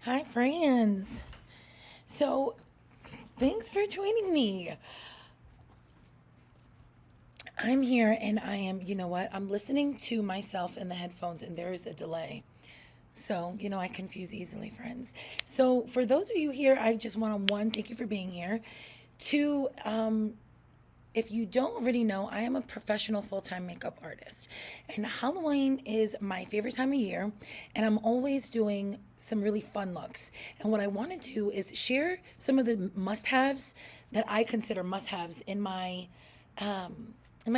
Hi, friends. So, thanks for joining me. I'm here and I am, you know what? I'm listening to myself in the headphones and there is a delay. So, I confuse easily, friends. So, for those of you here, I just want to one, thank you for being here. Two, if you don't already know, I am a professional full time makeup artist. And Halloween is my favorite time of year. And I'm always doing some really fun looks. And what I want to do is share some of the must haves that I consider must haves in my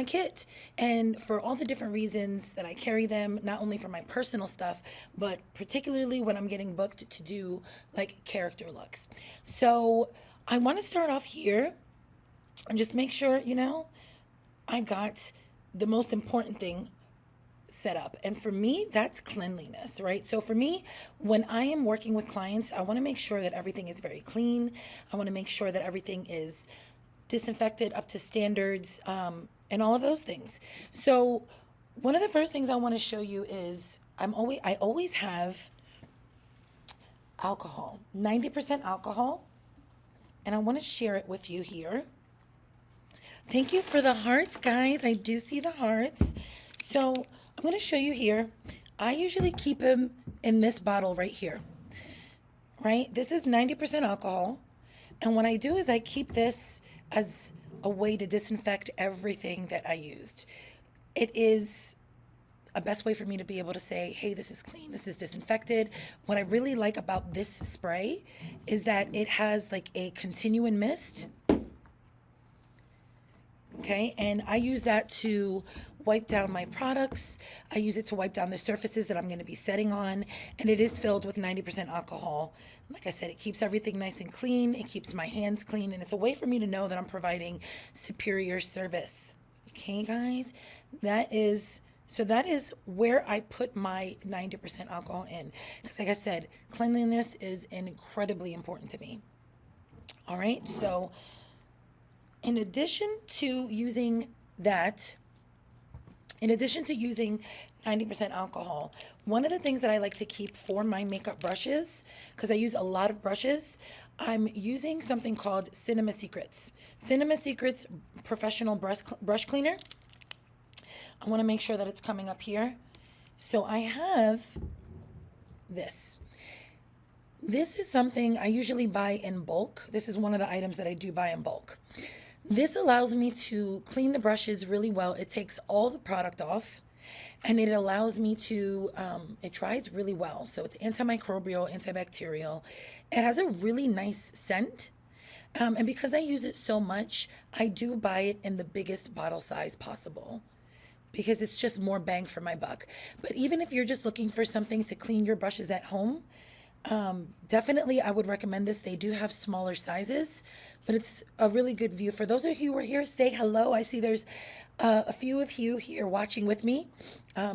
kit, and for all the different reasons that I carry them, not only for my personal stuff, but particularly when I'm getting booked to do like character looks. So I want to start off here and just make sure, I got the most important thing set up. And for me, that's cleanliness, right? So for me, when I am working with clients, I want to make sure that everything is very clean. I want to make sure that everything is disinfected up to standards, and all of those things. So one of the first things I want to show you is I always have alcohol, 90% alcohol, and I want to share it with you here. Thank you for the hearts, guys. I do see the hearts. So I'm going to show you here. I usually keep them in this bottle right here, right? This is 90% alcohol. And what I do is I keep this as a way to disinfect everything that I used. It is a best way for me to be able to say, hey, this is clean, this is disinfected. What I really like about this spray is that it has like a continuing mist. Okay, and I use that to wipe down my products. I use it to wipe down the surfaces that I'm going to be setting on, and it is filled with 90% alcohol. Like I said, it keeps everything nice and clean, it keeps my hands clean, and it's a way for me to know that I'm providing superior service. Okay, guys, that is where I put my 90% alcohol in, because like I said, cleanliness is incredibly important to me. All right, so in addition to using that, in addition to using 90% alcohol, one of the things that I like to keep for my makeup brushes, because I use a lot of brushes, I'm using something called Cinema Secrets. Cinema Secrets Professional Brush Cleaner. I want to make sure that it's coming up here. So I have this. This is something I usually buy in bulk. This is one of the items that I do buy in bulk. This allows me to clean the brushes really well. It takes all the product off and it allows me to, it dries really well. So it's antimicrobial, antibacterial. It has a really nice scent. And because I use it so much, I do buy it in the biggest bottle size possible because it's just more bang for my buck. But even if you're just looking for something to clean your brushes at home, definitely I would recommend this. They do have smaller sizes, but it's a really good view. For those of you who are here, say hello. I see there's a few of you here watching with me.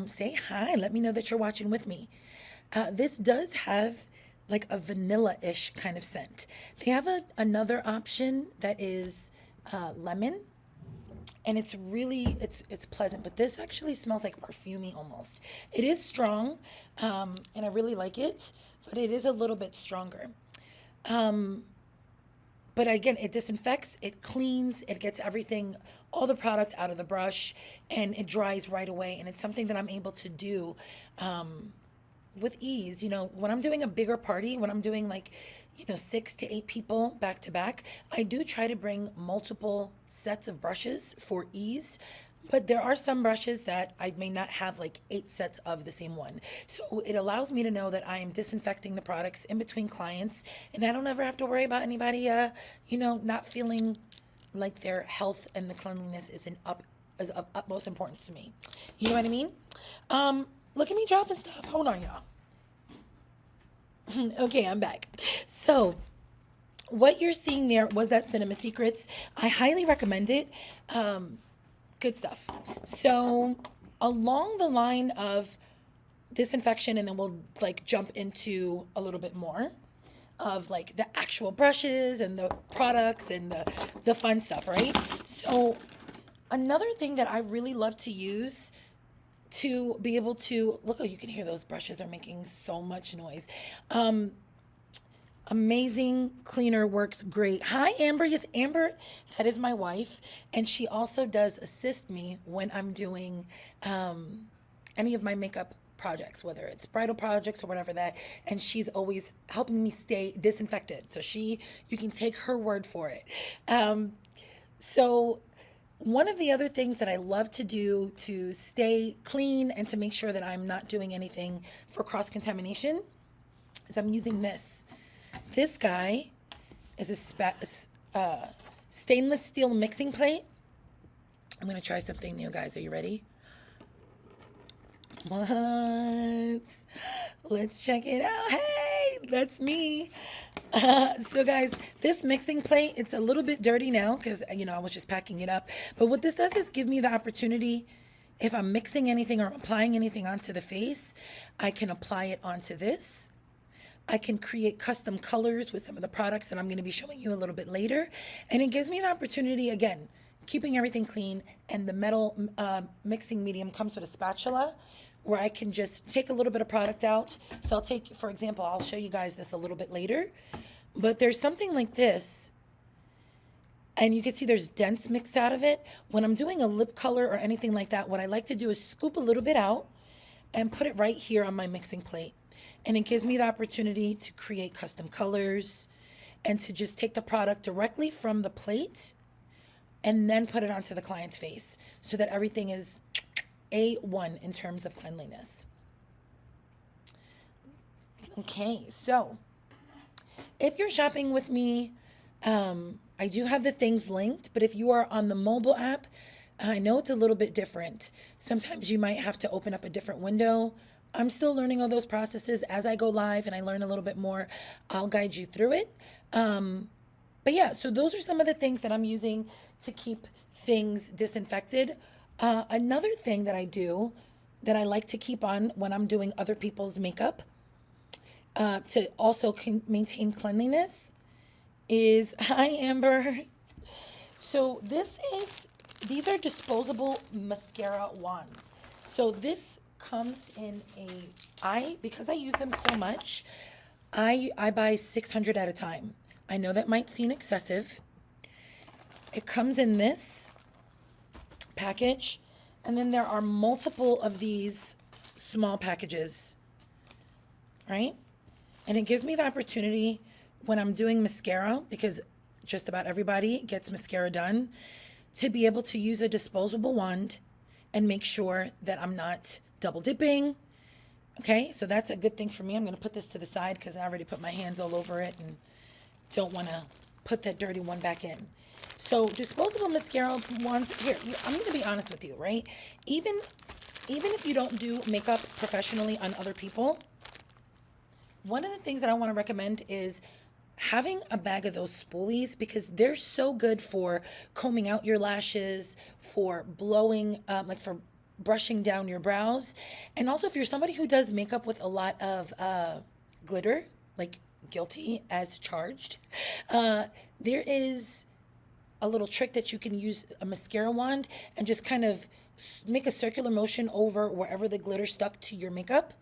Say hi. Let me know that you're watching with me. This does have like a vanilla-ish kind of scent. They have another option that is lemon, and it's really it's pleasant, but this actually smells like perfumey almost. It is strong, and I really like it, but it is a little bit stronger. But again, it disinfects, it cleans, it gets everything, all the product out of the brush, and it dries right away. And it's something that I'm able to do with ease. When I'm doing a bigger party, when I'm doing like, 6 to 8 people back to back, I do try to bring multiple sets of brushes for ease. But there are some brushes that I may not have like 8 sets of the same one. So it allows me to know that I am disinfecting the products in between clients, and I don't ever have to worry about anybody, not feeling like their health and the cleanliness is of utmost importance to me. You know what I mean? Look at me dropping stuff. Hold on, y'all. Okay, I'm back. So what you're seeing there was that Cinema Secrets. I highly recommend it. Good stuff. So along the line of disinfection, and then we'll like jump into a little bit more of like the actual brushes and the products and the fun stuff, right? So another thing that I really love to use to be able to look, oh, you can hear those brushes are making so much noise. Amazing cleaner, works great. Hi, Amber. Yes, Amber, that is my wife. And she also does assist me when I'm doing any of my makeup projects, whether it's bridal projects or whatever that. And she's always helping me stay disinfected. So you can take her word for it. So one of the other things that I love to do to stay clean and to make sure that I'm not doing anything for cross contamination is I'm using this. This guy is a stainless steel mixing plate. I'm going to try something new, guys. Are you ready? What? Let's check it out. Hey, that's me. So guys, this mixing plate, it's a little bit dirty now because, I was just packing it up. But what this does is give me the opportunity, if I'm mixing anything or applying anything onto the face, I can apply it onto this. I can create custom colors with some of the products that I'm going to be showing you a little bit later. And it gives me the opportunity, again, keeping everything clean. And the metal mixing medium comes with a spatula where I can just take a little bit of product out. So I'll take, for example, I'll show you guys this a little bit later. But there's something like this. And you can see there's dents mixed out of it. When I'm doing a lip color or anything like that, what I like to do is scoop a little bit out and put it right here on my mixing plate. And it gives me the opportunity to create custom colors and to just take the product directly from the plate and then put it onto the client's face so that everything is A1 in terms of cleanliness. Okay, so if you're shopping with me, I do have the things linked, but if you are on the mobile app, I know it's a little bit different. Sometimes you might have to open up a different window. I'm still learning all those processes. As I go live and I learn a little bit more, I'll guide you through it. But yeah, so those are some of the things that I'm using to keep things disinfected. Another thing that I do that I like to keep on when I'm doing other people's makeup to also maintain cleanliness is, hi Amber. So these are disposable mascara wands. So this comes in because I use them so much, I buy 600 at a time. I know that might seem excessive. It comes in this package, and then there are multiple of these small packages, right? And it gives me the opportunity when I'm doing mascara, because just about everybody gets mascara done, to be able to use a disposable wand and make sure that I'm not double dipping. Okay, so that's a good thing for me. I'm going to put this to the side because I already put my hands all over it and don't want to put that dirty one back in. So disposable mascara wands, here, I'm going to be honest with you, right? Even if you don't do makeup professionally on other people, one of the things that I want to recommend is having a bag of those spoolies, because they're so good for combing out your lashes, for blowing, for brushing down your brows. And also if you're somebody who does makeup with a lot of glitter, like guilty as charged, there is a little trick that you can use a mascara wand and just kind of make a circular motion over wherever the glitter stuck to your makeup,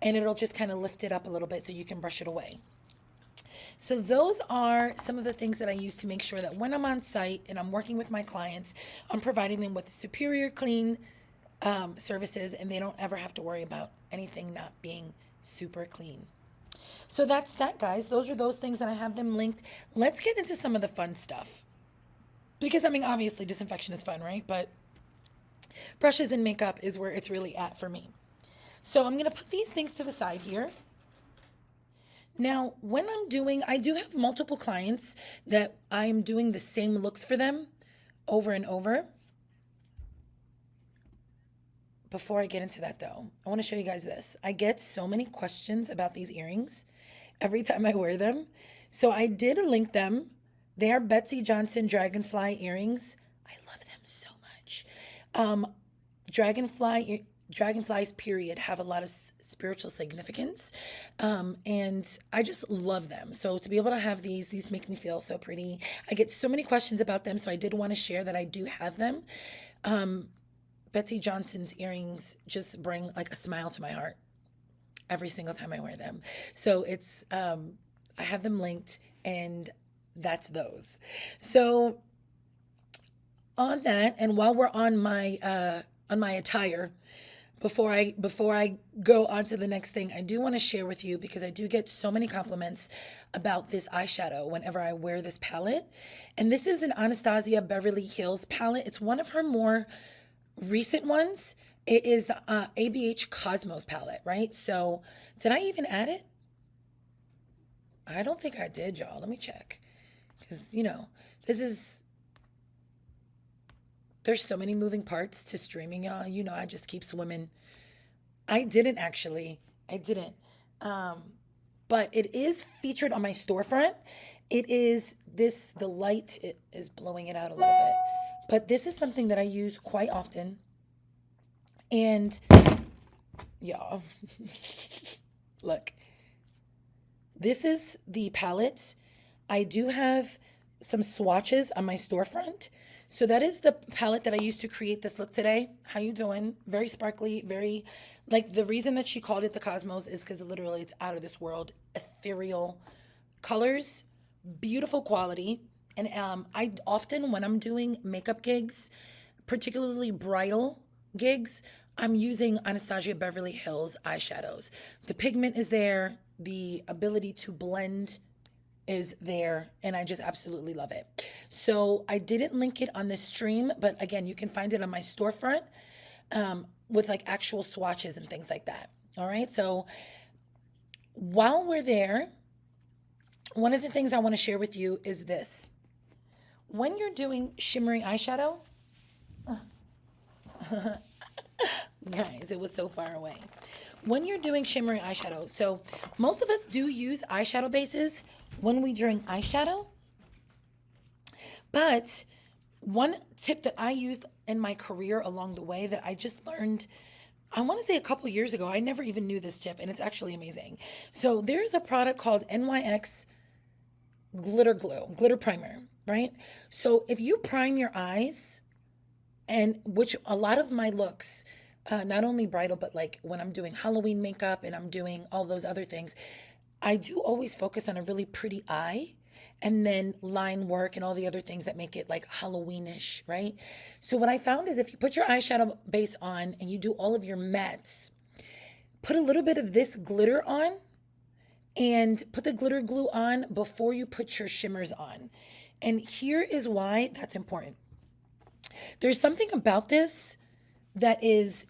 and it'll just kind of lift it up a little bit so you can brush it away. So those are some of the things that I use to make sure that when I'm on site and I'm working with my clients, I'm providing them with superior clean services, and they don't ever have to worry about anything not being super clean. So that's that, guys. Those are those things, and I have them linked. Let's get into some of the fun stuff. Because, obviously disinfection is fun, right? But brushes and makeup is where it's really at for me. So I'm going to put these things to the side here. Now, when I do have multiple clients that I'm doing the same looks for them over and over. Before I get into that, though, I want to show you guys this. I get so many questions about these earrings every time I wear them. So I did link them. They are Betsy Johnson Dragonfly earrings. I love them so much. Dragonflies, period, have a lot of spiritual significance. And I just love them. So to be able to have these make me feel so pretty. I get so many questions about them, so I did want to share that I do have them. Betsy Johnson's earrings just bring like a smile to my heart every single time I wear them. So it's I have them linked, and that's those. So on that, and while we're on my attire, before I go on to the next thing, I do want to share with you, because I do get so many compliments about this eyeshadow whenever I wear this palette. And this is an Anastasia Beverly Hills palette. It's one of her more recent ones. It is the ABH Cosmos palette, right? So did I even add it? I don't think I did, y'all. Let me check. Because, this is, there's so many moving parts to streaming, y'all. I just keep swimming. I didn't actually. I didn't. But it is featured on my storefront. It is this, the light it is blowing it out a little bit. But this is something that I use quite often. And y'all, look, this is the palette. I do have some swatches on my storefront. So that is the palette that I used to create this look today. How you doing? Very sparkly, very, like, the reason that she called it the Cosmos is because literally it's out of this world, ethereal colors, beautiful quality. And I often, when I'm doing makeup gigs, particularly bridal gigs, I'm using Anastasia Beverly Hills eyeshadows. The pigment is there, the ability to blend is there, and I just absolutely love it. So I didn't link it on this stream, but again, you can find it on my storefront with like actual swatches and things like that. All right, so while we're there, one of the things I want to share with you is this. When you're doing shimmery eyeshadow, guys, it was so far away. When you're doing shimmery eyeshadow, so most of us do use eyeshadow bases when we doing eyeshadow. But one tip that I used in my career along the way that I just learned, I want to say a couple years ago, I never even knew this tip, and it's actually amazing. So there's a product called NYX Glitter Glue, Glitter Primer, right? So if you prime your eyes, and which a lot of my looks, not only bridal, but like when I'm doing Halloween makeup and I'm doing all those other things, I do always focus on a really pretty eye and then line work and all the other things that make it like Halloweenish, right? So what I found is if you put your eyeshadow base on and you do all of your mattes, put a little bit of this glitter on and put the glitter glue on before you put your shimmers on. And here is why that's important. There's something about this that is,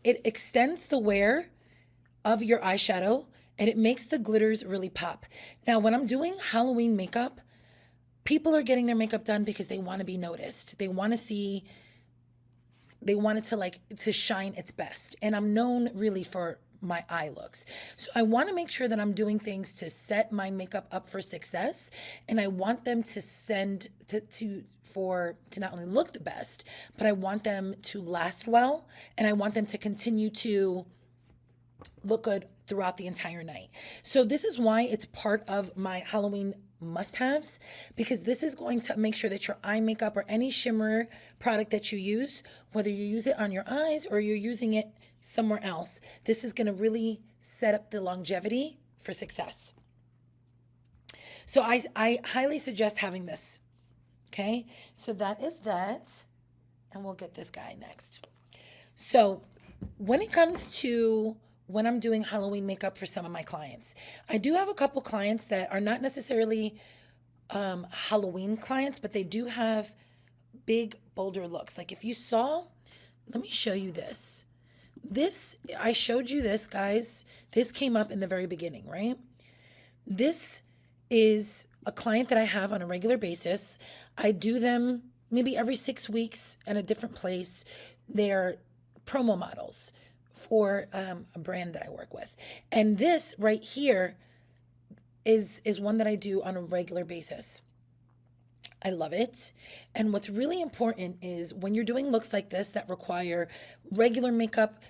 it extends the wear of your eyeshadow and it makes the glitters really pop. Now, when I'm doing Halloween makeup, people are getting their makeup done because they want to be noticed. They want to see, they want it to like, to shine its best. And I'm known really for my eye looks. So I want to make sure that I'm doing things to set my makeup up for success. And I want them to to not only look the best, but I want them to last well. And I want them to continue to look good throughout the entire night. So this is why it's part of my Halloween must-haves, because this is going to make sure that your eye makeup or any shimmer product that you use, whether you use it on your eyes or you're using it somewhere else, this is going to really set up the longevity for success. So I highly suggest having this. Okay, so that is that, and we'll get this guy next. So when it comes to when I'm doing Halloween makeup for some of my clients, I do have a couple clients that are not necessarily Halloween clients, but they do have big, bolder looks. Like if you saw, let me show you this. This, I showed you this, guys. This came up in the very beginning, right? This is a client that I have on a regular basis. I do them maybe every 6 weeks at a different place. They're promo models for a brand that I work with. And this right here is one that I do on a regular basis. I love it. And what's really important is when you're doing looks like this that require regular makeup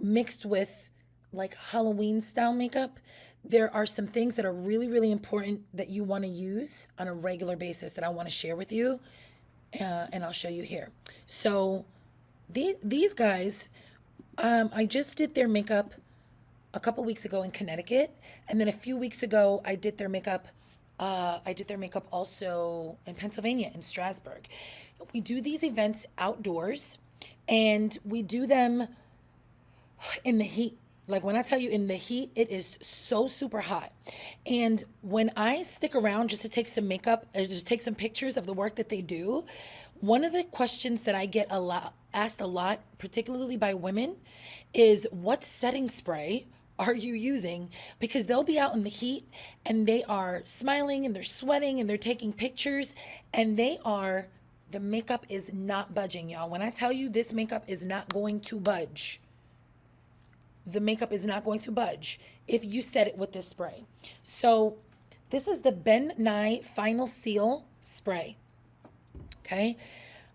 mixed with like Halloween style makeup, there are some things that are really, really important that you want to use on a regular basis that I want to share with you. And I'll show you here. So these guys, I just did their makeup a couple weeks ago in Connecticut, and then a few weeks ago I did their makeup. I did their makeup also in Pennsylvania, in Strasbourg. We do these events outdoors, and we do them in the heat. Like when I tell you in the heat, it is so super hot. And when I stick around just to take some makeup, just take some pictures of the work that they do, one of the questions that I get asked a lot, particularly by women, is what setting spray are you using? Because they'll be out in the heat and they are smiling and they're sweating and they're taking pictures, and the makeup is not budging, y'all. When I tell you this makeup is not going to budge, the makeup is not going to budge if you set it with this spray. So this is the Ben Nye Final Seal Spray. Okay.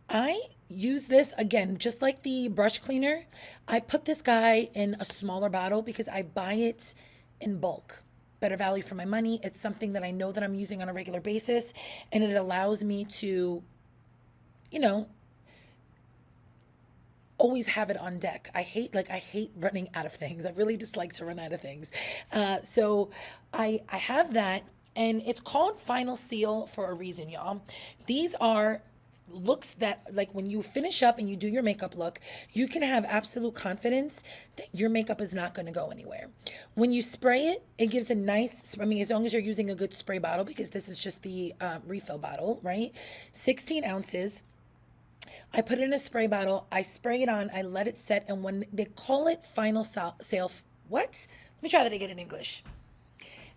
I use this, again, just like the brush cleaner. I put this guy in a smaller bottle because I buy it in bulk. Better value for my money. It's something that I know that I'm using on a regular basis, and it allows me to, always have it on deck. I hate running out of things. I really dislike to run out of things. So I have that, and it's called Final Seal for a reason, y'all. These are looks that, like, when you finish up and you do your makeup look, you can have absolute confidence that your makeup is not going to go anywhere. When you spray it, it gives a nice, as long as you're using a good spray bottle, because this is just the refill bottle, right? 16 ounces. I put it in a spray bottle, I spray it on, I let it set, and when they call it Final Seal, what? Let me try that again in English.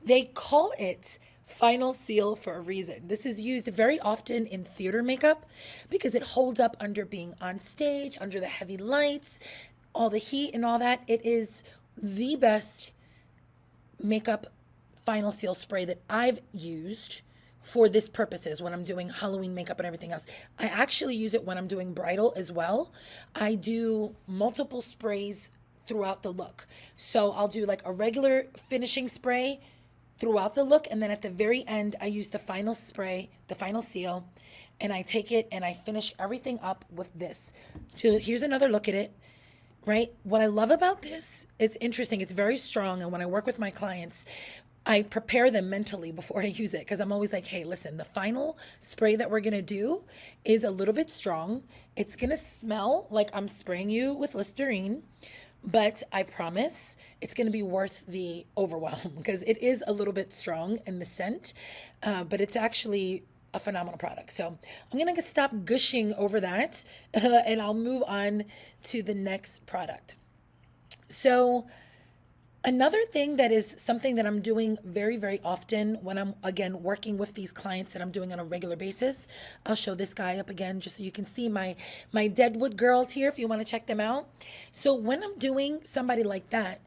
They call it Final Seal for a reason. This is used very often in theater makeup because it holds up under being on stage, under the heavy lights, all the heat and all that. It is the best makeup Final Seal spray that I've used for this purposes when I'm doing Halloween makeup and everything else. I actually use it when I'm doing bridal as well. I do multiple sprays throughout the look. So I'll do like a regular finishing spray throughout the look, and then at the very end, I use the final spray, the Final Seal, and I take it and I finish everything up with this. So here's another look at it, right? What I love about this, it's interesting, it's very strong, and when I work with my clients, I prepare them mentally before I use it, because I'm always like, hey, listen, the final spray that we're going to do is a little bit strong. It's going to smell like I'm spraying you with Listerine, but I promise it's going to be worth the overwhelm, because it is a little bit strong in the scent, but it's actually a phenomenal product. So I'm going to stop gushing over that and I'll move on to the next product. So another thing that is something that I'm doing very, very often when I'm, again, working with these clients that I'm doing on a regular basis. I'll show this guy up again just so you can see my Deadwood girls here if you want to check them out. So when I'm doing somebody like that,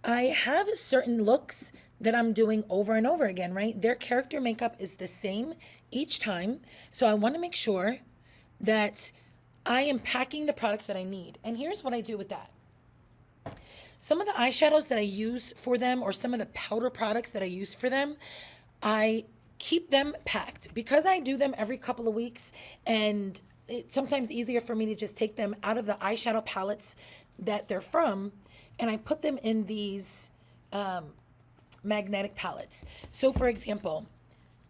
I have certain looks that I'm doing over and over again, right? Their character makeup is the same each time. So I want to make sure that I am packing the products that I need. And here's what I do with that. Some of the eyeshadows that I use for them, or some of the powder products that I use for them, I keep them packed because I do them every couple of weeks, and it's sometimes easier for me to just take them out of the eyeshadow palettes that they're from, and I put them in these magnetic palettes. So for example,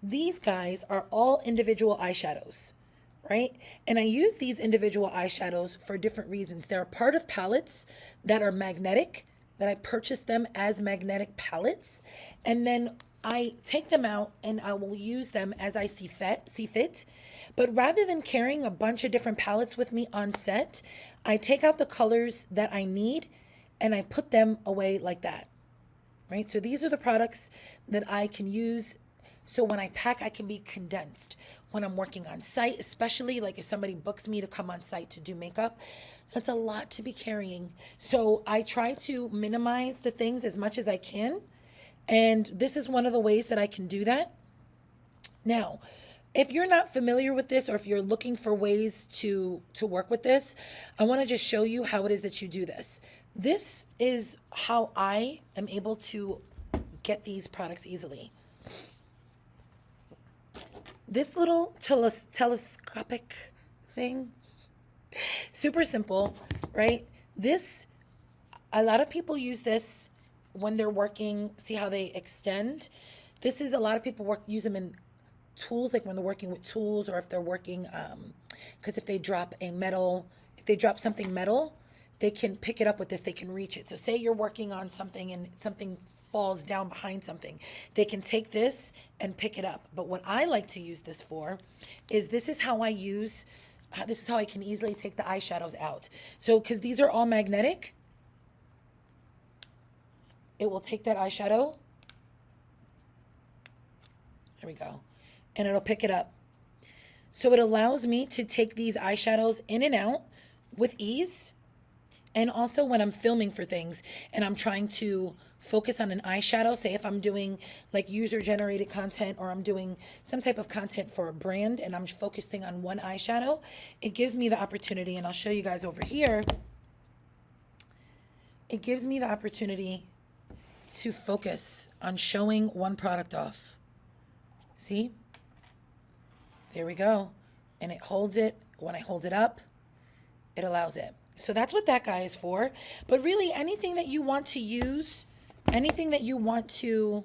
these guys are all individual eyeshadows, right? And I use these individual eyeshadows for different reasons. They're a part of palettes that are magnetic, that I purchase them as magnetic palettes. And then I take them out and I will use them as I see fit. But rather than carrying a bunch of different palettes with me on set, I take out the colors that I need and I put them away like that, right? So these are the products that I can use. So when I pack, I can be condensed. When I'm working on site, especially like if somebody books me to come on site to do makeup, that's a lot to be carrying. So I try to minimize the things as much as I can. And this is one of the ways that I can do that. Now, if you're not familiar with this, or if you're looking for ways to work with this, I want to just show you how it is that you do this. This is how I am able to get these products easily. This little telescopic thing, super simple, right? This, a lot of people use this when they're working, see how they extend? This is, a lot of people use them in tools, like when they're working with tools, or if they're working, because if they drop something metal, they can pick it up with this, they can reach it. So say you're working on something and something falls down behind something, they can take this and pick it up. But what I like to use this for is, this is how I can easily take the eyeshadows out. So, because these are all magnetic, it will take that eyeshadow. There we go. And it'll pick it up. So it allows me to take these eyeshadows in and out with ease. And also when I'm filming for things and I'm trying to focus on an eyeshadow, say if I'm doing like user-generated content, or I'm doing some type of content for a brand and I'm focusing on one eyeshadow, it gives me the opportunity, and I'll show you guys over here, it gives me the opportunity to focus on showing one product off. See? There we go. And it holds it. When I hold it up, it allows it. So that's what that guy is for. But really, anything that you want to use, anything that you want to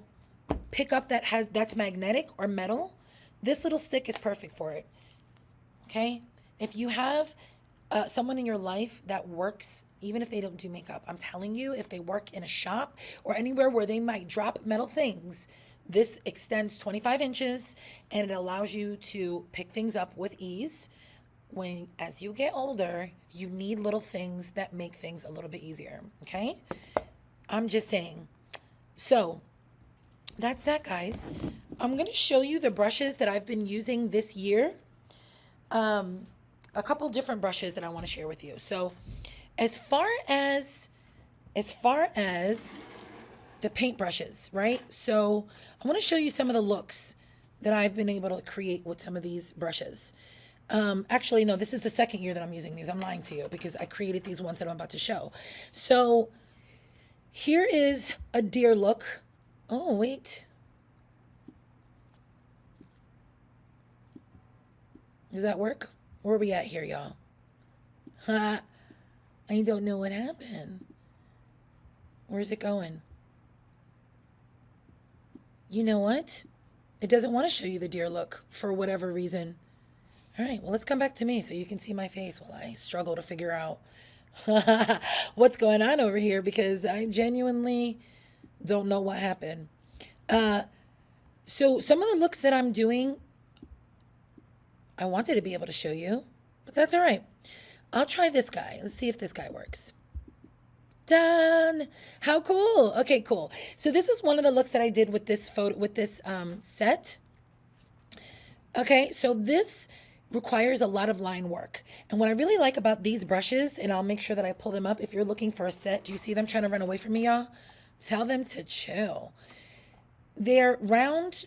pick up that's magnetic or metal, this little stick is perfect for it. Okay? If you have someone in your life that works, even if they don't do makeup, I'm telling you, if they work in a shop or anywhere where they might drop metal things, this extends 25 inches and it allows you to pick things up with ease. As you get older, you need little things that make things a little bit easier, okay? I'm just saying. So that's that, guys. I'm going to show you the brushes that I've been using this year. A couple different brushes that I want to share with you. So as far as the paint brushes, right? So I want to show you some of the looks that I've been able to create with some of these brushes. Actually, no, this is the second year that I'm using these. I'm lying to you because I created these ones that I'm about to show. So here is a deer look. Oh, wait. Does that work? Where are we at here, y'all? I don't know what happened. Where's it going? You know what? It doesn't want to show you the deer look for whatever reason. All right, well, let's come back to me so you can see my face while I struggle to figure out what's going on over here, because I genuinely don't know what happened. So some of the looks that I'm doing, I wanted to be able to show you, but that's all right. I'll try this guy. Let's see if this guy works. Done. How cool. Okay, cool. So this is one of the looks that I did with this set. Okay, so this requires a lot of line work. And what I really like about these brushes, and I'll make sure that I pull them up. If you're looking for a set, do you see them trying to run away from me, y'all? Tell them to chill. They're round,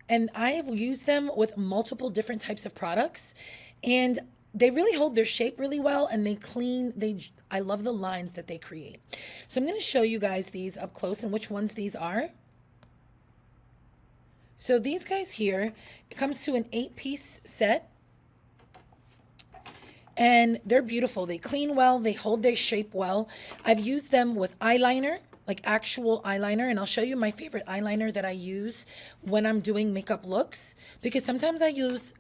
and I have used them with multiple different types of products, and they really hold their shape really well, and they clean. I love the lines that they create. So I'm going to show you guys these up close and which ones these are. So these guys here, it comes to an 8-piece set, and they're beautiful. They clean well. They hold their shape well. I've used them with eyeliner, like actual eyeliner, and I'll show you my favorite eyeliner that I use when I'm doing makeup looks, because sometimes I use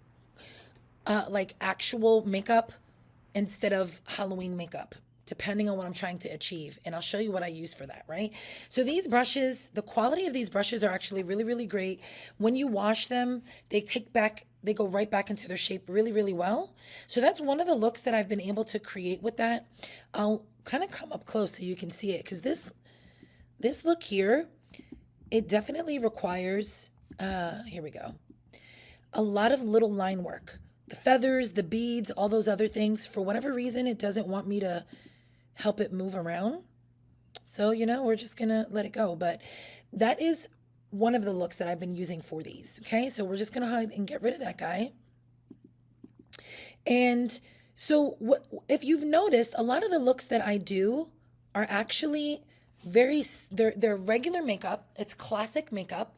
like actual makeup instead of Halloween makeup, depending on what I'm trying to achieve. And I'll show you what I use for that, right? So these brushes, the quality of these brushes are actually really, really great. When you wash them, they go right back into their shape really, really well. So that's one of the looks that I've been able to create with that. I'll kind of come up close so you can see it, because this look here, it definitely requires, here we go, a lot of little line work. The feathers, the beads, all those other things, for whatever reason, it doesn't want me to help it move around. So, we're just going to let it go. But that is one of the looks that I've been using for these. Okay, so we're just going to hide and get rid of that guy. And so if you've noticed, a lot of the looks that I do are actually they're regular makeup. It's classic makeup.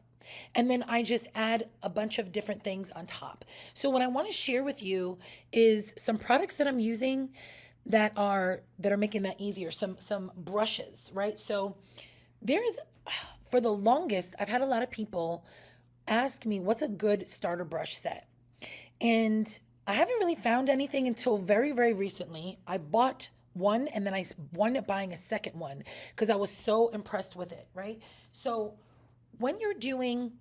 And then I just add a bunch of different things on top. So what I want to share with you is some products that I'm using that are making that easier. Some brushes, right? So There's, for the longest, I've had a lot of people ask me what's a good starter brush set. And I haven't really found anything until very, very recently. I bought one and then I wound up buying a second one because I was so impressed with it, right? So when you're doing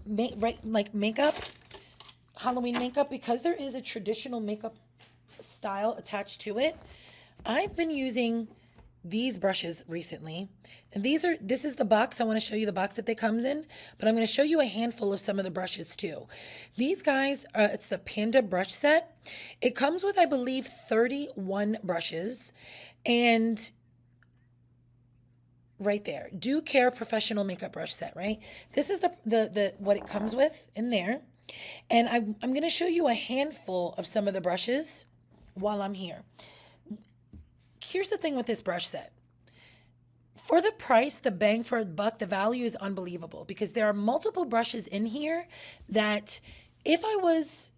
like makeup, Halloween makeup, because there is a traditional makeup style attached to it, I've been using these brushes recently. And this is the box. I want to show you the box that they comes in, but I'm going to show you a handful of some of the brushes too. These guys, it's the Panda brush set. It comes with, I believe, 31 brushes, and right there, Do Care Professional Makeup Brush Set, right? This is the what it comes with in there. And I'm going to show you a handful of some of the brushes while I'm here. Here's the thing with this brush set. For the price, the bang for a buck, the value is unbelievable because there are multiple brushes in here that if I was...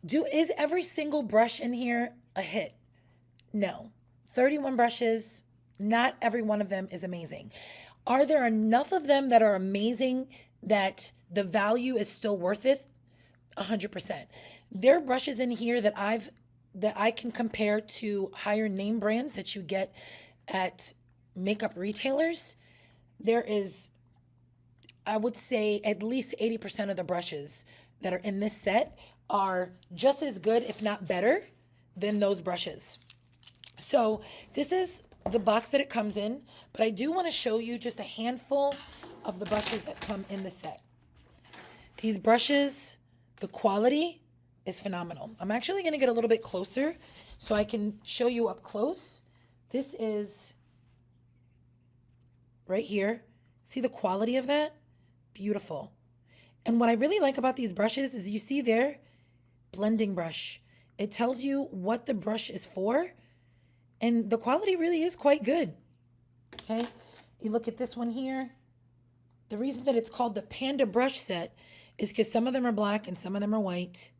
Is every single brush in here a hit? No. 31 brushes, not every one of them is amazing. Are there enough of them that are amazing that the value is still worth it? 100%. There are brushes in here that I can compare to higher name brands that you get at makeup retailers. There is, I would say, at least 80% of the brushes that are in this set are just as good, if not better, than those brushes. So this is the box that it comes in, but I do want to show you just a handful of the brushes that come in the set. These brushes, the quality is phenomenal. I'm actually going to get a little bit closer so I can show you up close. This is right here. See the quality of that? Beautiful. And what I really like about these brushes is you see there, blending brush. It tells you what the brush is for, and the quality really is quite good. Okay, you look at this one here. The reason that it's called the Panda brush set is because some of them are black and some of them are white.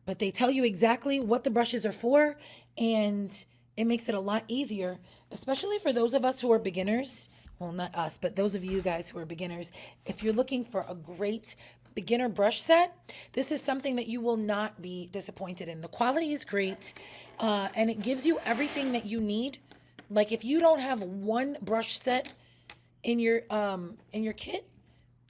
But they tell you exactly what the brushes are for, and it makes it a lot easier, especially for those of us who are beginners. Well, not us, but those of you guys who are beginners. If you're looking for a great beginner brush set, this is something that you will not be disappointed in. The quality is great, and it gives you everything that you need. Like if you don't have one brush set in your kit,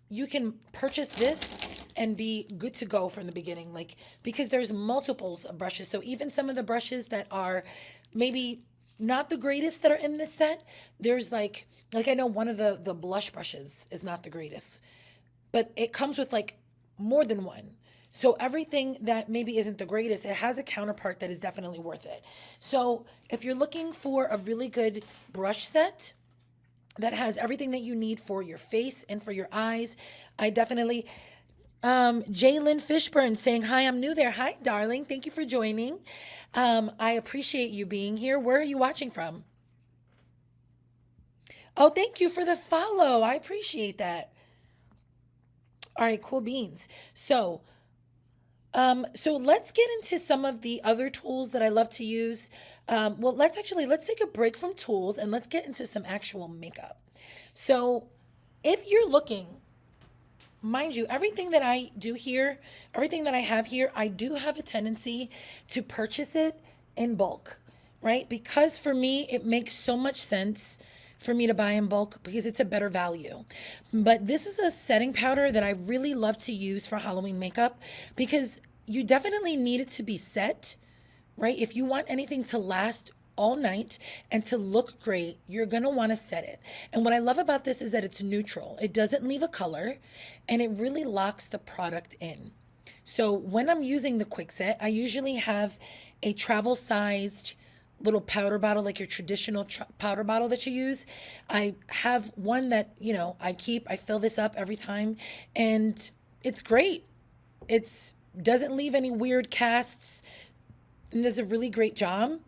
you can purchase this and be good to go from the beginning, like, because there's multiples of brushes. So even some of the brushes that are maybe not the greatest that are in this set, there's like I know one of the blush brushes is not the greatest, but it comes with like more than one. So everything that maybe isn't the greatest, it has a counterpart that is definitely worth it. So if you're looking for a really good brush set that has everything that you need for your face and for your eyes, I definitely... Jalen Fishburne saying, hi, I'm new there. Hi, darling. Thank you for joining. I appreciate you being here. Where are you watching from? Oh, thank you for the follow. I appreciate that. All right, cool beans. So let's get into some of the other tools that I love to use. Let's take a break from tools and let's get into some actual makeup. So if you're looking... Mind you, everything that I do here, everything that I have here, I do have a tendency to purchase it in bulk, right? Because for me, it makes so much sense for me to buy in bulk because it's a better value. But this is a setting powder that I really love to use for Halloween makeup because you definitely need it to be set, right? If you want anything to last all night and to look great, you're going to want to set it. And what I love about this is that it's neutral. It doesn't leave a color and it really locks the product in. So when I'm using the quick set, I usually have a travel sized little powder bottle, like your traditional powder bottle that you use. I have one that, I fill this up every time and it's great. It's doesn't leave any weird casts and does a really great job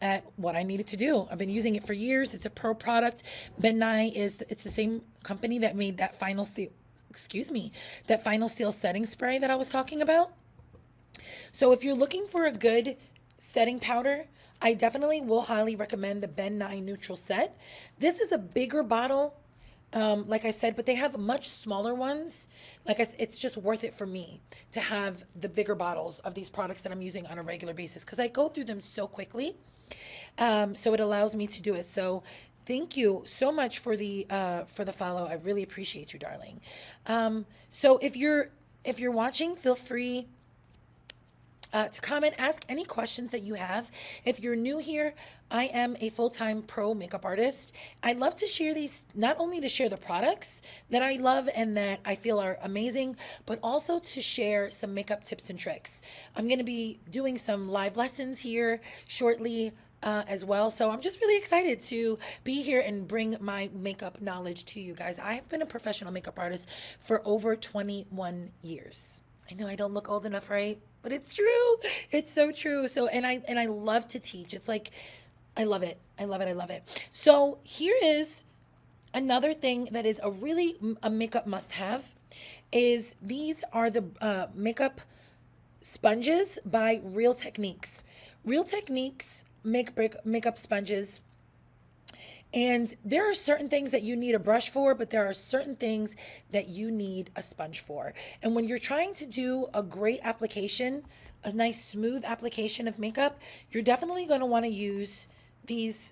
at what I needed to do. I've been using it for years. It's a pro product. Ben Nye it's the same company that made that Final Seal, that Final Seal setting spray that I was talking about. So if you're looking for a good setting powder, I definitely will highly recommend the Ben 9 Neutral Set. This is a bigger bottle, like I said, but they have much smaller ones. Like I said, it's just worth it for me to have the bigger bottles of these products that I'm using on a regular basis because I go through them so quickly. So it allows me to do it. So thank you so much for the follow. I really appreciate you, darling. So if you're watching, feel free to comment, ask any questions that you have. If you're new here, I am a full-time pro makeup artist. I love to share these, not only to share the products that I love and that I feel are amazing, but also to share some makeup tips and tricks. I'm going to be doing some live lessons here shortly. As well. So I'm just really excited to be here and bring my makeup knowledge to you guys. I have been a professional makeup artist for over 21 years. I know I don't look old enough, right? But it's true. It's so true. So and I love to teach. It's like I love it. I love it. I love it. So here is another thing that is a makeup must-have is these are the makeup sponges by Real Techniques. Real Techniques makeup sponges. And there are certain things that you need a brush for, but there are certain things that you need a sponge for. And when you're trying to do a great application, a nice smooth application of makeup, you're definitely going to want to use these.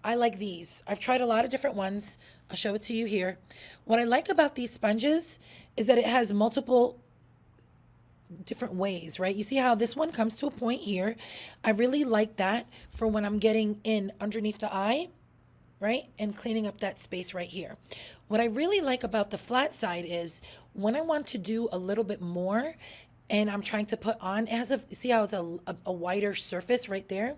I like these. I've tried a lot of different ones. I'll show it to you here. What I like about these sponges is that it has multiple different ways, right? You see how this one comes to a point here. I really like that for when I'm getting in underneath the eye, right? And cleaning up that space right here. What I really like about the flat side is when I want to do a little bit more and I'm trying to put on, it has see how it's a wider surface right there?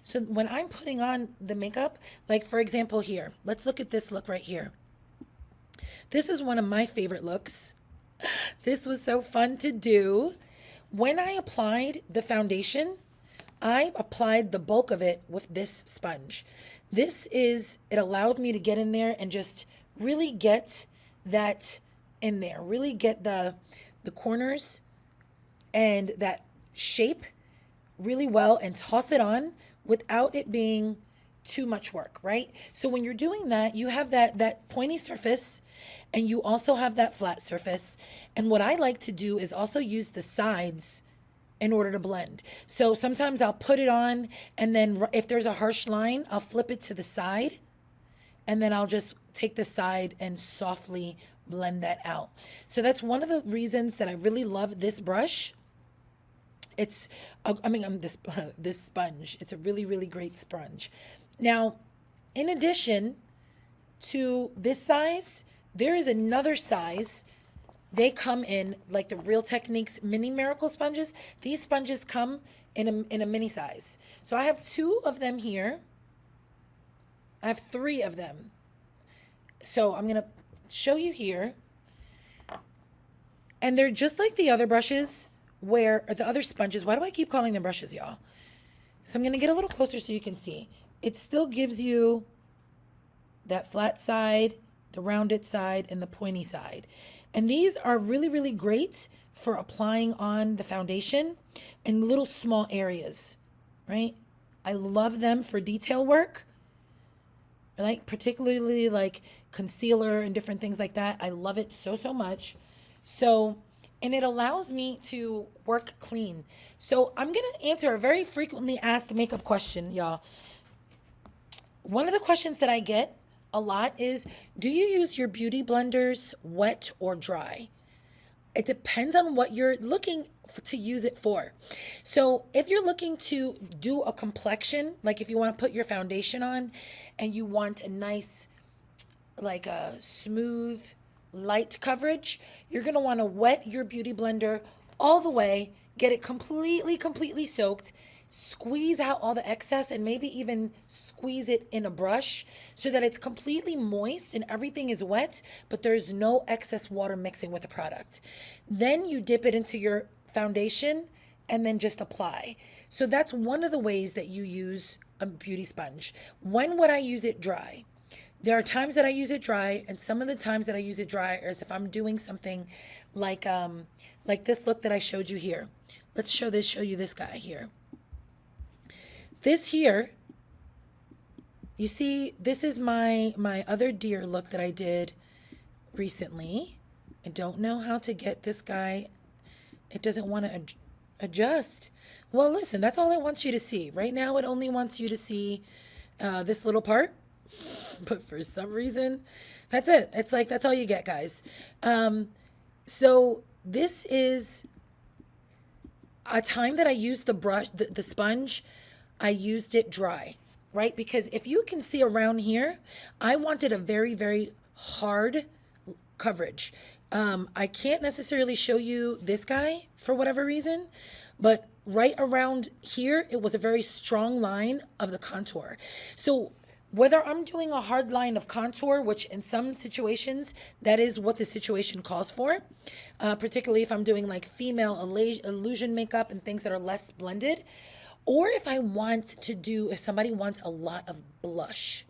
So when I'm putting on the makeup, like for example here, let's look at this look right here. This is one of my favorite looks. This was so fun to do. When I applied the foundation, I applied the bulk of it with this sponge. It allowed me to get in there and just really get that in there, really get the corners and that shape really well and toss it on without it being too much work, right? So when you're doing that, you have that pointy surface and you also have that flat surface. And what I like to do is also use the sides in order to blend. So sometimes I'll put it on and then if there's a harsh line, I'll flip it to the side and then I'll just take the side and softly blend that out. So that's one of the reasons that I really love this brush. This sponge. It's a really, really great sponge. Now, in addition to this size, there is another size. They come in like the Real Techniques mini miracle sponges. These sponges come in a mini size. So I have 2 of them here. I have 3 of them. So I'm gonna show you here. And they're just like the other brushes or the other sponges. Why do I keep calling them brushes, y'all? So I'm gonna get a little closer so you can see. It still gives you that flat side, the rounded side, and the pointy side. And these are really, really great for applying on the foundation in little small areas, right? I love them for detail work, like particularly like concealer and different things like that. I love it so, so much. So, and it allows me to work clean. So I'm going to answer a very frequently asked makeup question, y'all. One of the questions that I get a lot is, do you use your beauty blenders wet or dry? It depends on what you're looking to use it for. So if you're looking to do a complexion, like if you want to put your foundation on and you want a nice, like a smooth, light coverage, you're going to want to wet your beauty blender all the way, get it completely soaked, squeeze out all the excess and maybe even squeeze it in a brush so that it's completely moist and everything is wet, but there's no excess water mixing with the product. Then you dip it into your foundation and then just apply. So that's one of the ways that you use a beauty sponge. When would I use it dry? There are times that I use it dry, and some of the times that I use it dry is if I'm doing something like this look that I showed you here. Let's show you this guy here. This here, you see, this is my other deer look that I did recently. I don't know how to get this guy. It doesn't want to adjust. Well, listen, that's all it wants you to see. Right now, it only wants you to see this little part. But for some reason, that's it. It's like, that's all you get, guys. So this is a time that I used the brush, the sponge, I used it dry, right? Because if you can see around here, I wanted a very, very hard coverage. I can't necessarily show you this guy for whatever reason, but right around here, it was a very strong line of the contour. So whether I'm doing a hard line of contour, which in some situations, that is what the situation calls for, particularly if I'm doing like female illusion makeup and things that are less blended, or if somebody wants a lot of blush.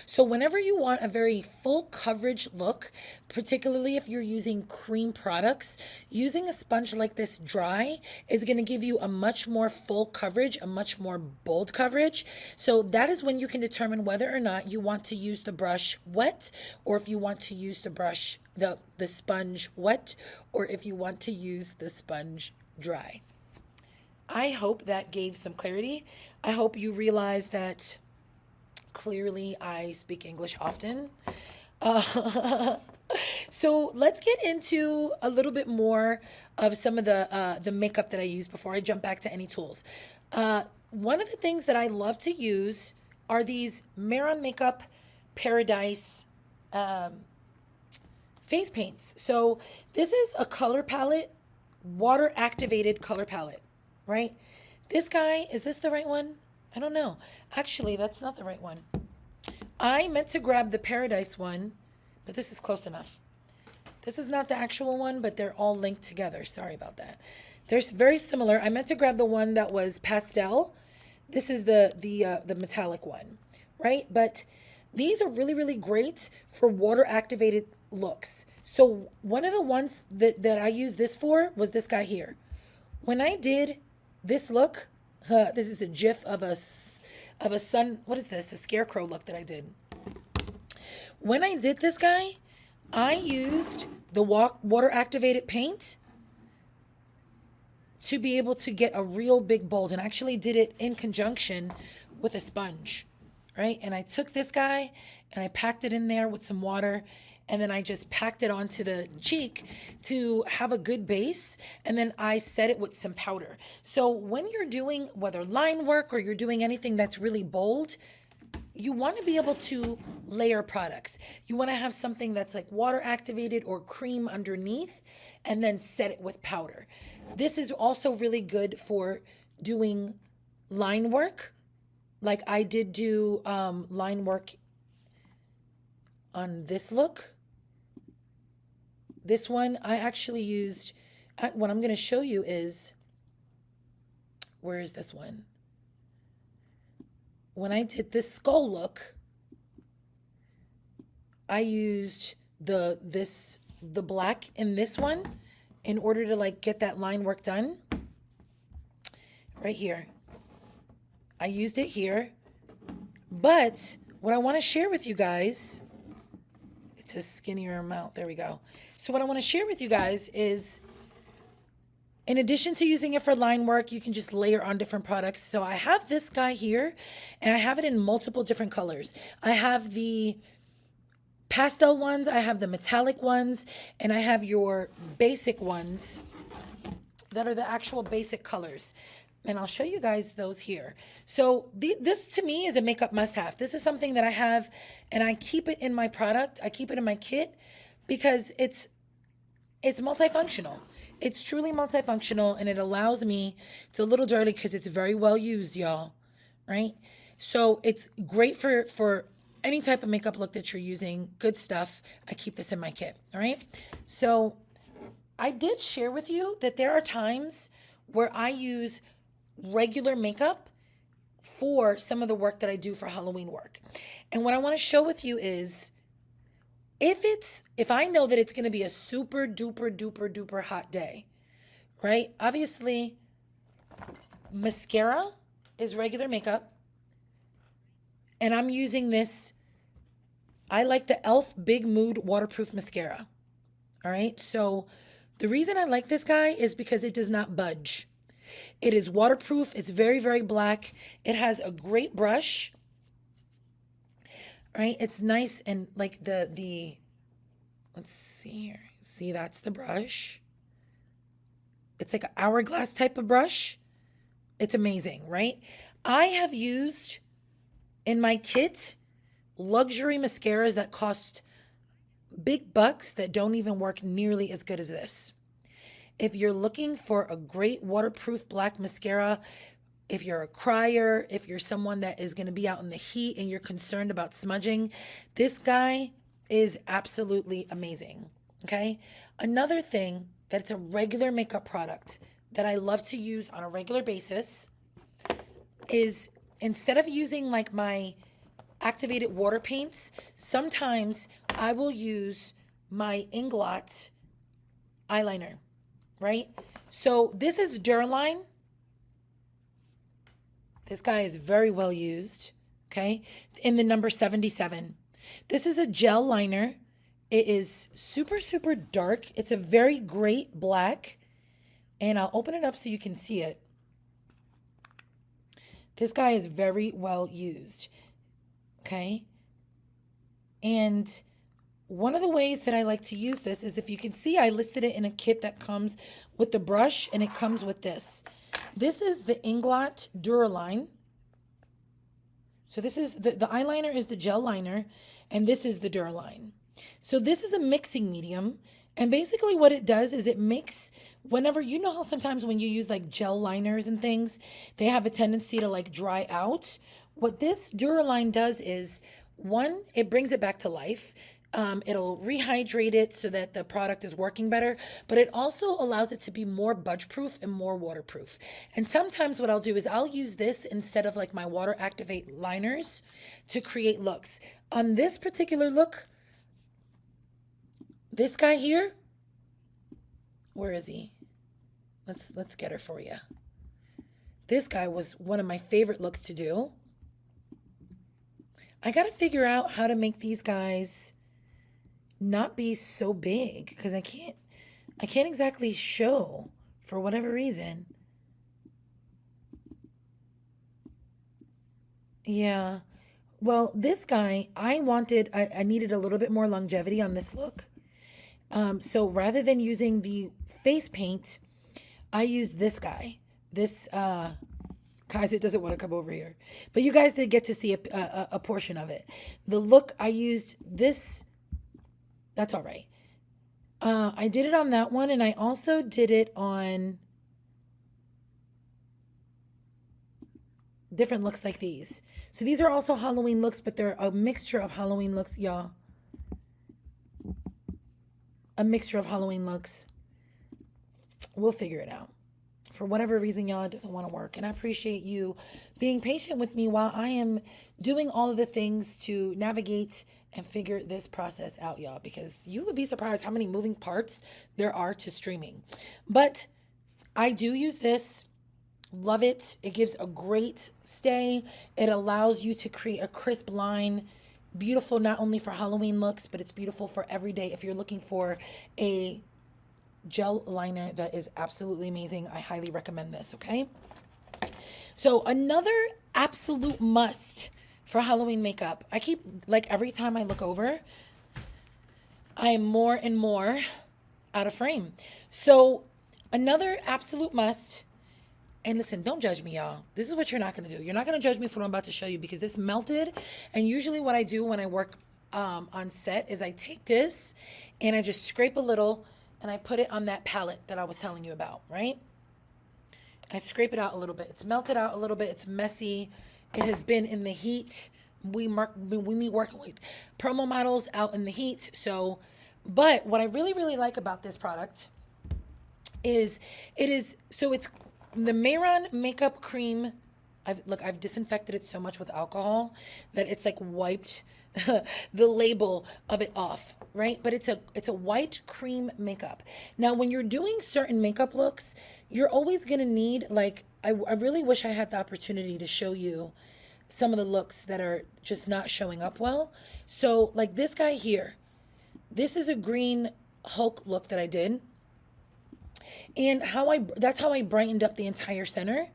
So whenever you want a very full coverage look, particularly if you're using cream products, using a sponge like this dry is going to give you a much more full coverage, a much more bold coverage. So that is when you can determine whether or not you want to use the brush wet, or if you want to use the sponge wet, or if you want to use the sponge dry. I hope that gave some clarity. I hope you realize that clearly I speak English often. So let's get into a little bit more of some of the makeup that I use before I jump back to any tools. One of the things that I love to use are these Mehron Makeup Paradise face paints. So this is a color palette, water activated color palette, right? This guy, is this the right one? I don't know. Actually, that's not the right one. I meant to grab the Paradise one, but this is close enough. This is not the actual one, but they're all linked together. Sorry about that. They're very similar. I meant to grab the one that was pastel. This is the metallic one, right? But these are really, really great for water activated looks. So one of the ones that I used this for was this guy here. When I did this look, this is a gif of a sun. What is this? A scarecrow look that I did. When I did this guy, I used the water activated paint to be able to get a real big bold, and actually did it in conjunction with a sponge, right? And I took this guy and I packed it in there with some water, and then I just packed it onto the cheek to have a good base, and then I set it with some powder. So when you're doing whether line work or you're doing anything that's really bold, you want to be able to layer products. You want to have something that's like water activated or cream underneath, and then set it with powder. This is also really good for doing line work. Like I did do line work on this look. This one I actually used, what I'm going to show you is, where is this one? When I did this skull look, I used the black in this one in order to like get that line work done. Right here. I used it here. But what I want to share with you guys, it's a skinnier amount. There we go. So what I want to share with you guys is, in addition to using it for line work, you can just layer on different products. So I have this guy here, and I have it in multiple different colors. I have the pastel ones, I have the metallic ones, and I have your basic ones that are the actual basic colors. And I'll show you guys those here. So this to me is a makeup must-have. This is something that I have, and I keep it in my product. I keep it in my kit because it's multifunctional. It's truly multifunctional, and it allows me, it's a little dirty because it's very well used, y'all, right? So it's great for any type of makeup look that you're using. Good stuff. I keep this in my kit, all right? So I did share with you that there are times where I use regular makeup for some of the work that I do for Halloween work. And what I want to show with you is, if I know that it's going to be a super duper hot day, right? Obviously, mascara is regular makeup. And I'm using this. I like the e.l.f. Big Mood Waterproof Mascara. All right. So the reason I like this guy is because it does not budge. It is waterproof. It's very, very black. It has a great brush. Right? It's nice and like the let's see here. See, that's the brush. It's like an hourglass type of brush. It's amazing, right? I have used in my kit luxury mascaras that cost big bucks that don't even work nearly as good as this. If you're looking for a great waterproof black mascara, if you're a crier, if you're someone that is going to be out in the heat and you're concerned about smudging, this guy is absolutely amazing. Okay. Another thing that it's a regular makeup product that I love to use on a regular basis is instead of using like my activated water paints, sometimes I will use my Inglot eyeliner, right? So this is Duraline. This guy is very well used, okay? In the number 77. This is a gel liner. It is super, super dark. It's a very great black. And I'll open it up so you can see it. This guy is very well used, okay? And one of the ways that I like to use this is if you can see, I listed it in a kit that comes with the brush and it comes with this. This is the Inglot Duraline. So this is the eyeliner is the gel liner and this is the Duraline. So this is a mixing medium. And basically what it does is it makes whenever, you know how sometimes when you use like gel liners and things, they have a tendency to like dry out. What this Duraline does is, one, it brings it back to life. It'll rehydrate it so that the product is working better, but it also allows it to be more budge proof and more waterproof. And sometimes what I'll do is I'll use this instead of like my water activate liners to create looks. On this particular look, this guy here, where is he? Let's get her for you. This guy was one of my favorite looks to do. I got to figure out how to make these guys not be so big because I can't exactly show for whatever reason. Yeah. Well, this guy, I needed a little bit more longevity on this look. So rather than using the face paint, I used this guy. This, guys, it doesn't want to come over here. But you guys did get to see a portion of it. The look, I used this. That's all right. I did it on that one, and I also did it on different looks like these. So these are also Halloween looks, but they're a mixture of Halloween looks, y'all. A mixture of Halloween looks. We'll figure it out. For whatever reason, y'all, it doesn't want to work. And I appreciate you being patient with me while I am doing all of the things to navigate and figure this process out, y'all, because you would be surprised how many moving parts there are to streaming. But I do use this. Love it. It gives a great stay. It allows you to create a crisp line. Beautiful not only for Halloween looks, but it's beautiful for every day. If you're looking for a gel liner that is absolutely amazing, I highly recommend this, okay? So another absolute must for Halloween makeup. I keep, like every time I look over, I am more and more out of frame. So another absolute must, and listen, don't judge me, y'all. This is what you're not going to do. You're not going to judge me for what I'm about to show you because this melted. And usually what I do when I work on set is I take this and I just scrape a little and I put it on that palette that I was telling you about, right? I scrape it out a little bit. It's melted out a little bit. It's messy. It has been in the heat. We meet working with promo models out in the heat. So, but what I really, really like about this product is it's the Mayron Makeup Cream I've disinfected it so much with alcohol that it's like wiped the label of it off, right? But it's a white cream makeup. Now, when you're doing certain makeup looks, you're always gonna need like I really wish I had the opportunity to show you some of the looks that are just not showing up well. So like this guy here, this is a green Hulk look that I did. And that's how I brightened up the entire center,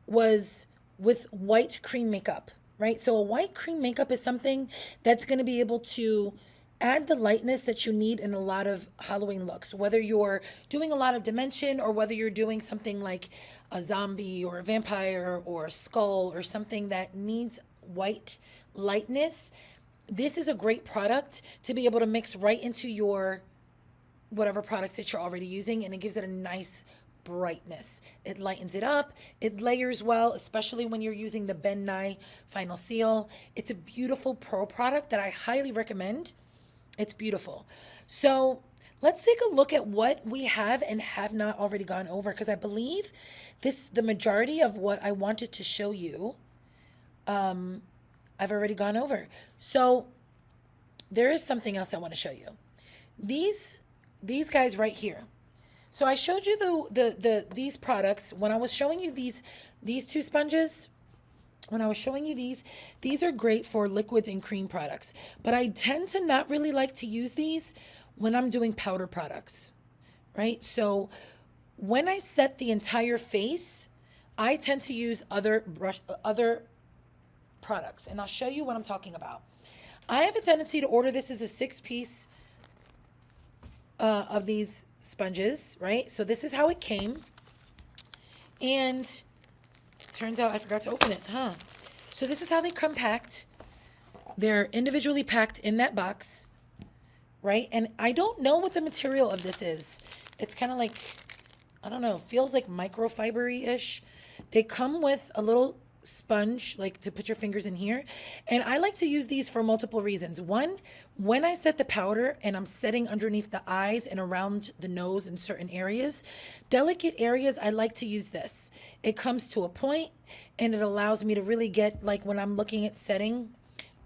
was with white cream makeup, right? So a white cream makeup is something that's going to be able to add the lightness that you need in a lot of Halloween looks, whether you're doing a lot of dimension or whether you're doing something like a zombie or a vampire or a skull or something that needs white lightness. This is a great product to be able to mix right into your whatever products that you're already using, and it gives it a nice brightness. It lightens it up. It layers well, especially when you're using the Ben Nye Final Seal. It's a beautiful pro product that I highly recommend. It's beautiful. So let's take a look at what we have and have not already gone over, because I believe the majority of what I wanted to show you, I've already gone over. So there is something else I want to show you. These guys right here. So I showed you these products when I was showing you these two sponges. When I was showing you these are great for liquids and cream products, but I tend to not really like to use these when I'm doing powder products, right? So when I set the entire face, I tend to use other products, and I'll show you what I'm talking about. I have a tendency to order this as a 6-piece of these sponges, right? So this is how it came. And turns out I forgot to open it, huh? So this is how they come packed. They're individually packed in that box, right? And I don't know what the material of this is. It's kind of like, I don't know, feels like microfiber-ish. They come with a little sponge, like to put your fingers in here. And I like to use these for multiple reasons. One, when I set the powder and I'm setting underneath the eyes and around the nose in certain areas, delicate areas, I like to use this. It comes to a point and it allows me to really get, like when I'm looking at setting,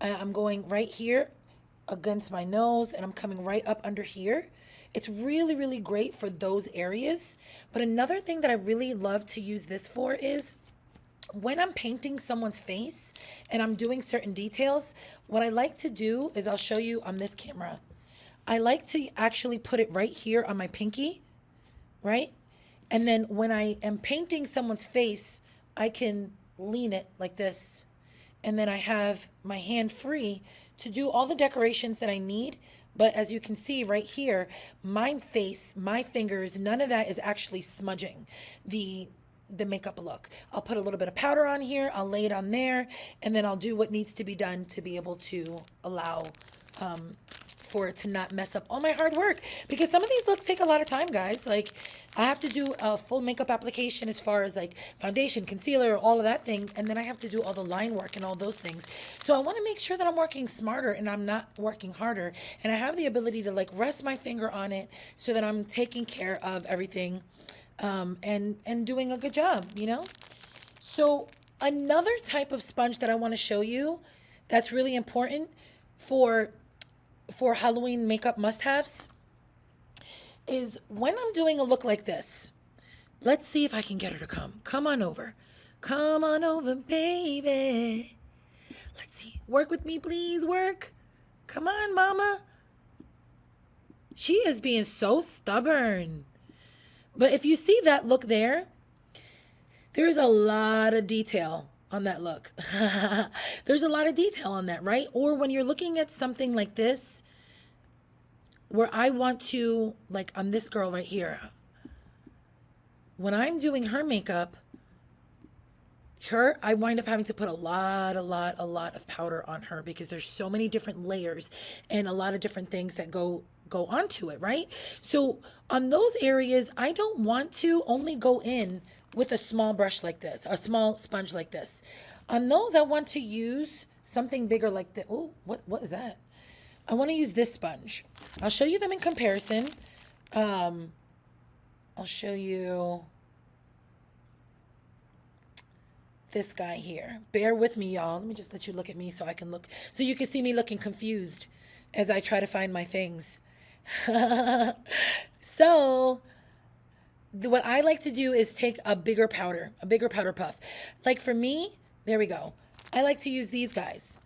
I'm going right here against my nose and I'm coming right up under here. It's really, really great for those areas. But another thing that I really love to use this for is when I'm painting someone's face and I'm doing certain details, what I like to do is, I'll show you on this camera. I like to actually put it right here on my pinky, right? And then when I am painting someone's face, I can lean it like this. And then I have my hand free to do all the decorations that I need. But as you can see right here, my face, my fingers, none of that is actually smudging the makeup look. I'll put a little bit of powder on here, I'll lay it on there, and then I'll do what needs to be done to be able to allow for it to not mess up all my hard work. Because some of these looks take a lot of time, guys. Like, I have to do a full makeup application as far as like foundation, concealer, all of that thing, and then I have to do all the line work and all those things. So I want to make sure that I'm working smarter and I'm not working harder, and I have the ability to like rest my finger on it so that I'm taking care of everything and doing a good job, you know? So another type of sponge that I want to show you that's really important for Halloween makeup must-haves is when I'm doing a look like this. Let's see if I can get her to come. Come on over. Come on over, baby. Let's see. Work with me, please. Work. Come on, mama. She is being so stubborn. But if you see that look there, there's a lot of detail on that look. There's a lot of detail on that, right? Or when you're looking at something like this, where I want to, like on this girl right here, when I'm doing her makeup, I wind up having to put a lot of powder on her because there's so many different layers and a lot of different things that go onto it, right? So on those areas, I don't want to only go in with a small brush like this, a small sponge like this. On those, I want to use something bigger like this. Oh, what is that? I want to use this sponge. I'll show you them in comparison. I'll show you. this guy here. Bear with me, y'all. Let me just let you look at me so I can look, so you can see me looking confused as I try to find my things. So what I like to do is take a bigger powder puff. Like for me, there we go. I like to use these guys.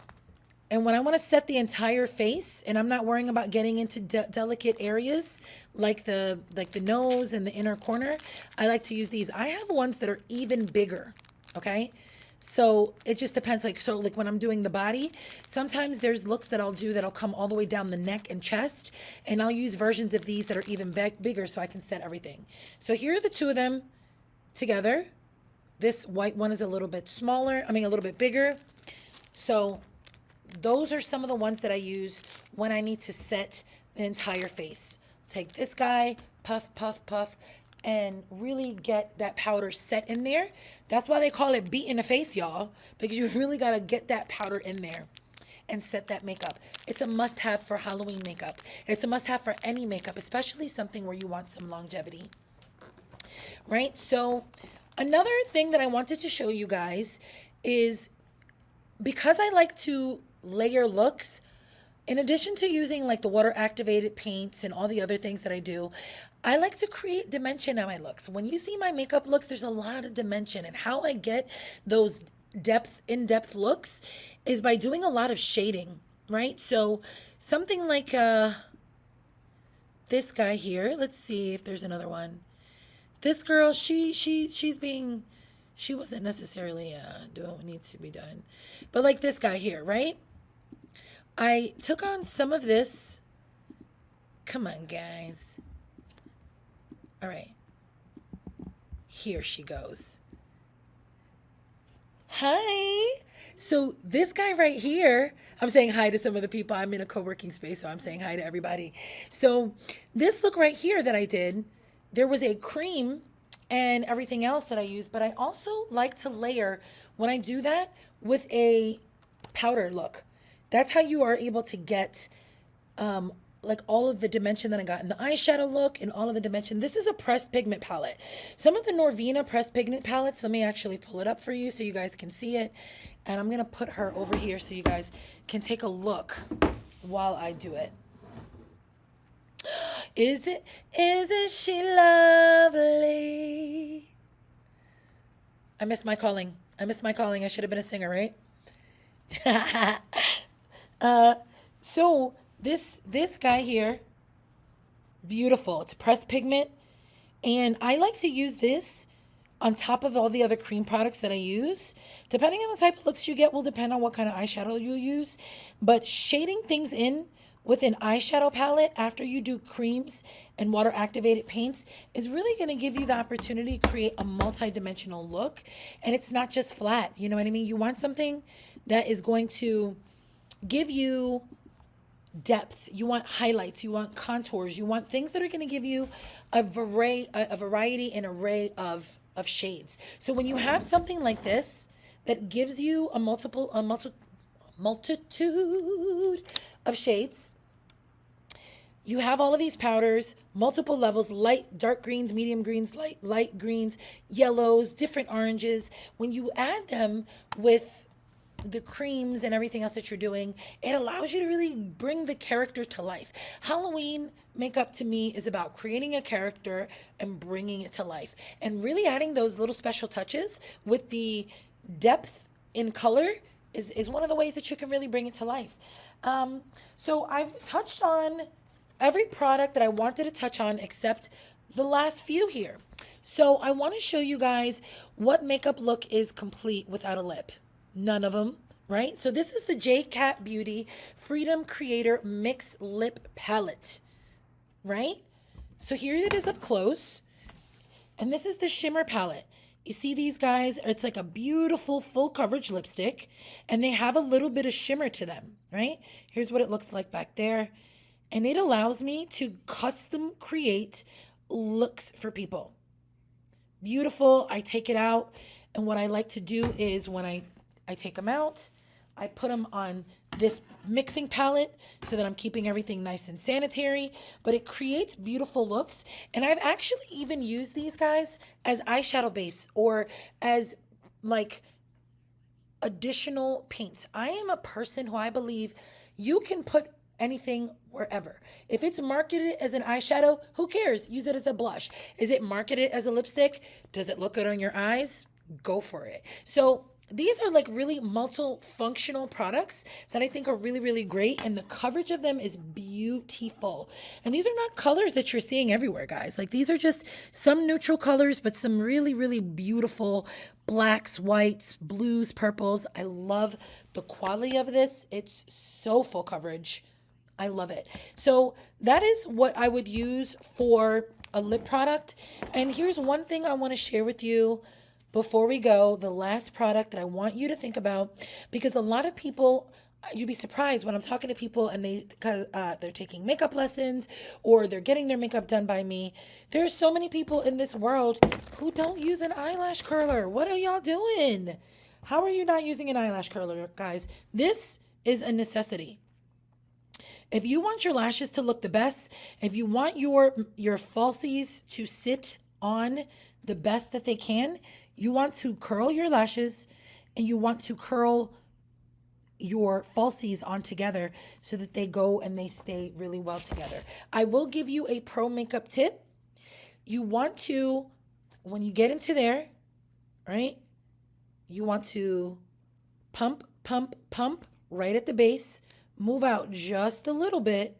And when I want to set the entire face and I'm not worrying about getting into delicate areas like the nose and the inner corner, I like to use these. I have ones that are even bigger, okay? So it just depends. Like when I'm doing the body, sometimes there's looks that I'll do that'll come all the way down the neck and chest, and I'll use versions of these that are even bigger so I can set everything. So here are the two of them together. This white one is a little bit smaller, a little bit bigger. So those are some of the ones that I use when I need to set the entire face. Take this guy, puff, puff, puff, and really get that powder set in there. That's why they call it beat in the face, y'all, because you really got to get that powder in there and set that makeup. It's a must-have for Halloween makeup. It's a must-have for any makeup, especially something where you want some longevity, right? So another thing that I wanted to show you guys is, because I like to layer looks, in addition to using like the water activated paints and all the other things that I do, I like to create dimension in my looks. When you see my makeup looks, there's a lot of dimension, and how I get those in-depth looks is by doing a lot of shading, right? So something like this guy here. Let's see if there's another one. This girl, she wasn't necessarily doing what needs to be done. But like this guy here, right? I took on some of this. Come on, guys. All right. Here she goes. Hi. So this guy right here, I'm saying hi to some of the people. I'm in a co-working space, so I'm saying hi to everybody. So this look right here that I did, there was a cream and everything else that I use, but I also like to layer when I do that with a powder look. That's how you are able to get like all of the dimension that I got in the eyeshadow look and all of the dimension. This is a pressed pigment palette. Some of the Norvina pressed pigment palettes, let me actually pull it up for you so you guys can see it. And I'm going to put her over here so you guys can take a look while I do it. Isn't she lovely? I missed my calling. I should have been a singer, right? So this guy here, beautiful. It's a pressed pigment, and I like to use this on top of all the other cream products that I use. Depending on the type of looks you get will depend on what kind of eyeshadow you use, but shading things in with an eyeshadow palette after you do creams and water activated paints is really going to give you the opportunity to create a multi-dimensional look. And it's not just flat, you know what I mean? You want something that is going to give you depth. You want highlights, you want contours, you want things that are going to give you a variety and array of shades. So when you have something like this that gives you a multitude of shades, you have all of these powders, multiple levels, light, dark greens, medium greens, light greens, yellows, different oranges. When you add them with the creams and everything else that you're doing, it allows you to really bring the character to life. Halloween makeup to me is about creating a character and bringing it to life, and really adding those little special touches with the depth in color is one of the ways that you can really bring it to life. So I've touched on every product that I wanted to touch on except the last few here. So I want to show you guys what makeup look is complete without a lip. None of them, right? So this is the J Cat Beauty Freedom Creator Mix Lip Palette, right? So here it is up close. And this is the shimmer palette. You see these guys? It's like a beautiful full coverage lipstick, and they have a little bit of shimmer to them, right? Here's what it looks like back there. And it allows me to custom create looks for people. Beautiful. I take it out, and what I like to do is when I take them out, I put them on this mixing palette so that I'm keeping everything nice and sanitary, but it creates beautiful looks. And I've actually even used these guys as eyeshadow base or as like additional paints. I am a person who I believe you can put anything wherever. If it's marketed as an eyeshadow, who cares? Use it as a blush. Is it marketed as a lipstick? Does it look good on your eyes? Go for it. So these are like really multifunctional products that I think are really, really great. And the coverage of them is beautiful. And these are not colors that you're seeing everywhere, guys. Like these are just some neutral colors, but some really, really beautiful blacks, whites, blues, purples. I love the quality of this. It's so full coverage. I love it. So that is what I would use for a lip product. And here's one thing I want to share with you before we go. The last product that I want you to think about, because a lot of people, you'd be surprised when I'm talking to people and they're taking makeup lessons or they're getting their makeup done by me. There's so many people in this world who don't use an eyelash curler. What are y'all doing? How are you not using an eyelash curler, guys? This is a necessity. If you want your lashes to look the best, if you want your falsies to sit on the best that they can, you want to curl your lashes and you want to curl your falsies on together so that they go and they stay really well together. I will give you a pro makeup tip. You want to, when you get into there, right, you want to pump, pump, pump right at the base. Move out just a little bit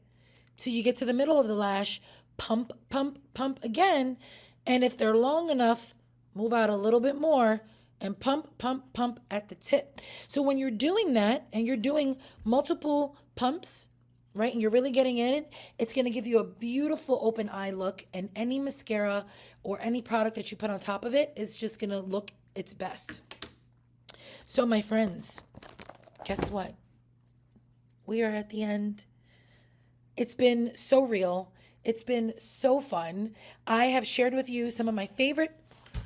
till you get to the middle of the lash. Pump, pump, pump again. And if they're long enough, move out a little bit more and pump, pump, pump at the tip. So when you're doing that and you're doing multiple pumps, right, and you're really getting in it, it's going to give you a beautiful open eye look, and any mascara or any product that you put on top of it is just going to look its best. So my friends, guess what? We are at the end. It's been so real. It's been so fun. I have shared with you some of my favorite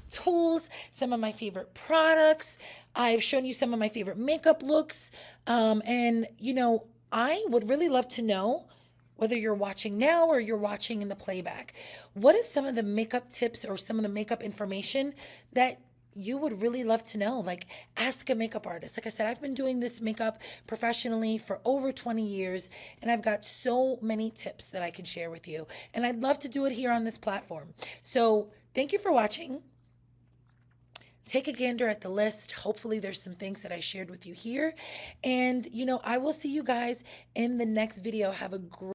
tools, some of my favorite products. I've shown you some of my favorite makeup looks. And, you know, I would really love to know, whether you're watching now or you're watching in the playback, what is some of the makeup tips or some of the makeup information that you would really love to know? Like, ask a makeup artist. Like I said, I've been doing this makeup professionally for over 20 years, and I've got so many tips that I can share with you. And I'd love to do it here on this platform. So thank you for watching. Take a gander at the list. Hopefully there's some things that I shared with you here. And, you know, I will see you guys in the next video. Have a great